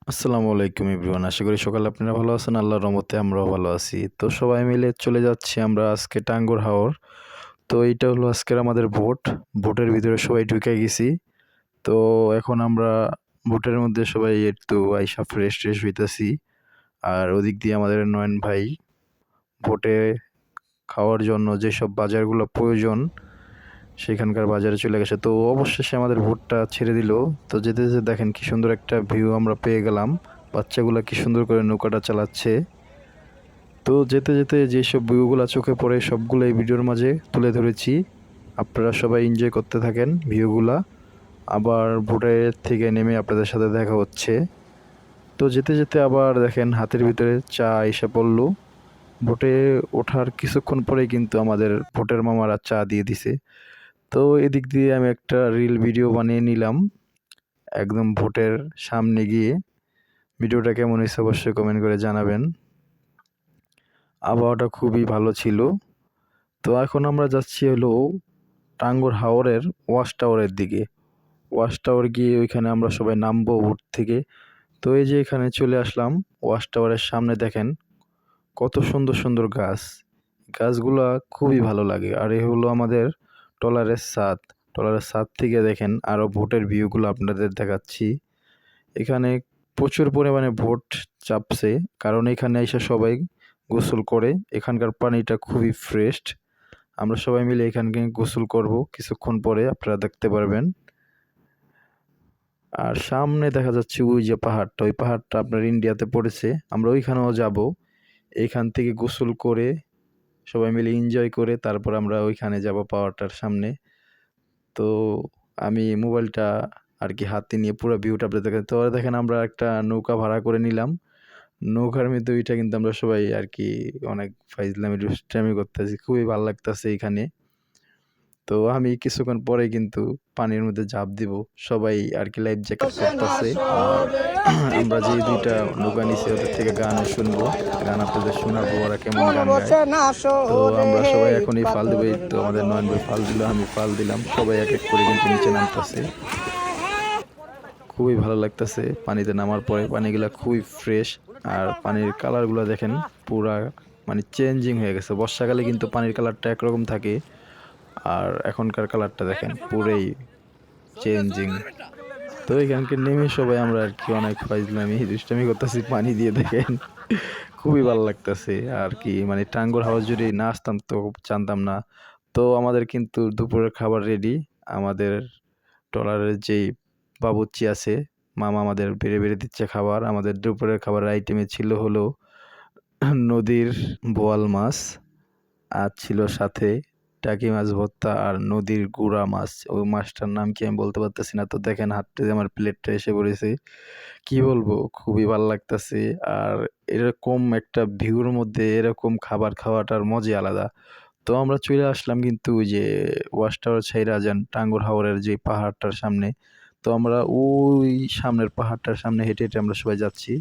আসসালামু আলাইকুম এভরিওয়ান। আশা করি সকালে আপনারা ভালো আছেন। আল্লাহর রহমতে আমরাও ভালো আছি। তো সবাই মিলে চলে যাচ্ছি আমরা আজকে টাঙ্গুর হাওর। তো এইটা হলো আজকের আমাদের বোট। বোটের ভিতরে সবাই ঢুকে গেছি। তো এখন আমরা বোটের মধ্যে সবাই একটু আইসা ফ্রেশ হইতাছি। আর ওদিক দিয়ে আমাদের নয়ন ভাই বোটে খাওয়ার জন্য যেসব বাজারগুলো প্রয়োজন সেখানকার বাজারে চলে গেছে। তো অবশেষে আমাদের ভোটটা ছেড়ে দিল। তো যেতে দেখেন কি সুন্দর একটা ভিউ আমরা পেয়ে গেলাম। বাচ্চাগুলা কি সুন্দর করে নৌকাটা চালাচ্ছে। তো যেতে যেসব ভিউগুলা চোখে পড়ে সবগুলো এই ভিডিওর মাঝে তুলে ধরেছি। আপনারা সবাই এনজয় করতে থাকেন ভিউগুলা। আবার ভোটের থেকে নেমে আপনাদের সাথে দেখা হচ্ছে। তো যেতে আবার দেখেন হাতের ভিতরে চা এসে পড়লো। ভোটে ওঠার কিছুক্ষণ পরেই কিন্তু আমাদের ভোটের মামারা চা দিয়ে দিছে। তো এদিক দিয়ে আমি একটা রিল ভিডিও বানিয়ে নিলাম একদম ভোটের সামনে গিয়ে। ভিডিওটা কেমন হয়েছে অবশ্যই কমেন্ট করে জানাবেন। আবহাওয়াটা খুবই ভালো ছিল। তো এখন আমরা যাচ্ছি হলো টাঙ্গুর হাওরের ওয়াচ টাওয়ারের দিকে। ওয়াচ টাওয়ার গিয়ে ওইখানে আমরা সবাই নামবো বোট থেকে। তো এই যে এখানে চলে আসলাম ওয়াচ টাওয়ারের সামনে। দেখেন কত সুন্দর সুন্দর গাছ। গাছগুলা খুবই ভালো লাগে। আর এই হলো আমাদের ট্রলারের ছাদ। ট্রলারের ছাদ থেকে দেখেন আরও ভোটের ভিউগুলো আপনাদের দেখাচ্ছি। এখানে প্রচুর পরিমাণে ভোট চাপছে, কারণ এখানে এসে সবাই গোসল করে। এখানকার পানিটা খুবই ফ্রেশ। আমরা সবাই মিলে এখানে গোসল করব কিছুক্ষণ পরে, আপনারা দেখতে পারবেন। আর সামনে দেখা যাচ্ছে ওই যে পাহাড়টা, ওই পাহাড়টা আপনার ইন্ডিয়াতে পড়েছে। আমরা ওইখানেও যাব। এইখান থেকে গোসল করে সবাই মিলে এনজয় করে তারপর আমরা ওইখানে যাব পাহাড়টার সামনে। তো আমি মোবাইলটা আর কি হাতে নিয়ে পুরো ভিউটা আপনাদের দেখেন। তো দেখেন আমরা একটা নৌকা ভাড়া করে নিলাম। নৌকার মধ্যে ওইটা কিন্তু আমরা সবাই আর কি অনেক ফাইজলামি দুষ্টামি করতেছি। খুবই ভালো লাগতেছে এখানে। তো আমি কিছুক্ষণ পরে কিন্তু পানির মধ্যে ঝাঁপ দিব। সবাই আর কি লাইফ জ্যাকেট পরতেছে। আর আমরা যে দুইটা নৌকা নিছি ওদের থেকে গানও শুনবো। গান আপনাদের শোনাবো ওরা কেমন গান গায়। তো আমরা সবাই এখন এই ফাল দিব। এই তো আমাদের নয়ন ভাই ফাল দিল, আমি ফাল দিলাম। সবাই এক এক করে কিন্তু নিচে নামতেছে। খুবই ভালো লাগতেছে পানিতে নামার পরে। পানিগুলা খুবই ফ্রেশ। আর পানির কালারগুলো দেখেন পুরা মানে চেঞ্জিং হয়ে গেছে। বর্ষাকালে কিন্তু পানির কালারটা একরকম থাকে, আর এখনকার কালারটা দেখেন পুরোই চেঞ্জিং। তো এখানকে নেমে সবাই আমরা আর কি অনেক ফাইজলামি দুষ্টামি করতেছি পানি দিয়ে। দেখেন খুবই ভালো লাগতেছে আর কি। মানে টাঙ্গুর হাওর যদি না আসতাম তো জানতাম না। তো আমাদের কিন্তু দুপুরের খাবার রেডি। আমাদের ট্রলারের যেই বাবুর্চি আছে, মামা আমাদের বেড়ে দিচ্ছে খাবার। আমাদের দুপুরের খাবারের আইটেমে ছিল হলো নদীর বোয়াল মাছ, আর ছিল সাথে টাকি মাছ ভর্তা আর নদীর গুড়া মাছ। ওই মাছটার নাম কি আমি বলতে পারতেছি না। তো দেখেন হাঁটতে আমার প্লেটটা এসে পড়েছে। কি বলবো, খুবই ভালো লাগতেছে। আর এরকম একটা ভিউর মধ্যে এরকম খাবার খাওয়াটার মজাই আলাদা। তো আমরা চলে আসলাম কিন্তু ওই যে ওয়াচ টাওয়ার ছাইরা যান টাঙ্গুর হাওরের যে পাহাড়টার সামনে। তো আমরা ওই সামনের পাহাড়টার সামনে হেঁটে আমরা সবাই যাচ্ছি।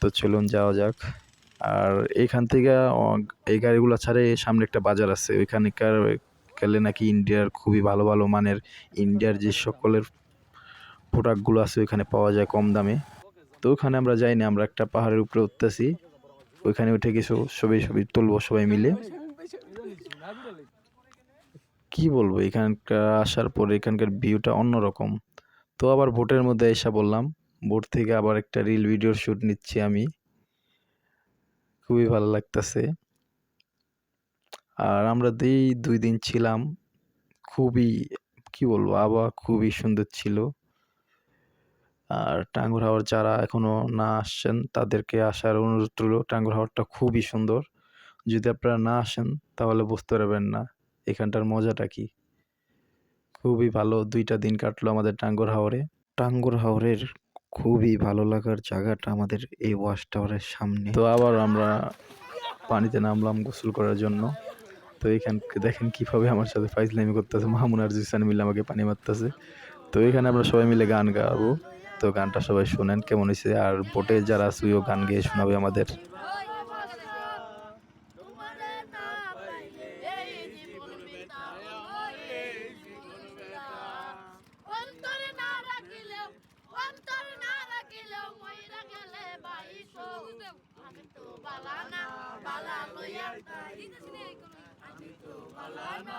তো চলুন যাওয়া যাক। আর এইখান থেকে এই গাড়িগুলো ছাড়ে সামনে একটা বাজার আছে। ওইখানকার গেলে নাকি ইন্ডিয়ার খুবই ভালো মানের ইন্ডিয়ার যে সকলের প্রোডাক্টগুলো আছে ওইখানে পাওয়া যায় কম দামে। তো ওখানে আমরা যাইনি, আমরা একটা পাহাড়ের উপরে উঠতেছি। ওইখানে উঠে কিছু ছবি তুলবো সবাই মিলে। কি বলবো, এখানকার আসার পরে এখানকার ভিউটা অন্যরকম। তো আবার বোটের মধ্যে এসে বললাম, বোট থেকে আবার একটা রিল ভিডিওর শুট নিচ্ছি আমি। খুবই ভালো লাগতেছে। আর আমরা 2 দিন ছিলাম। খুবই কি বলবো, আবহাওয়া খুবই সুন্দর ছিল। আর টাঙ্গুর হাওর যারা এখনো না আসছেন তাদেরকে আসার অনুরোধ রইল। টাঙ্গুর হাওরটা খুবই সুন্দর। যদি আপনারা না আসেন তাহলে বুঝতে পারবেন না এখানটার মজাটা কি। খুবই ভালো 2টা দিন কাটলো আমাদের টাঙ্গুর হাওরে। টাঙ্গুর হাওরের খুবই ভালো লাগার জায়গাটা আমাদের এই ওয়াচ টাওয়ারের সামনে। তো আবার আমরা পানিতে নামলাম গোসল করার জন্য। তো এখানকে দেখেন কিভাবে আমার সাথে ফাইজলামি করতেছে। মামুন আর জিসান মিলে আমাকে পানি মারতেছে। তো এখানে আমরা সবাই মিলে গান গাবো। তো গানটা সবাই শোনেন কেমন হয়েছে। আর বোটে যারা আছে ওইও গান গেয়ে শোনাবে আমাদের। আমি তো বালা না বালা লইয়া যাই আমি তো বালা না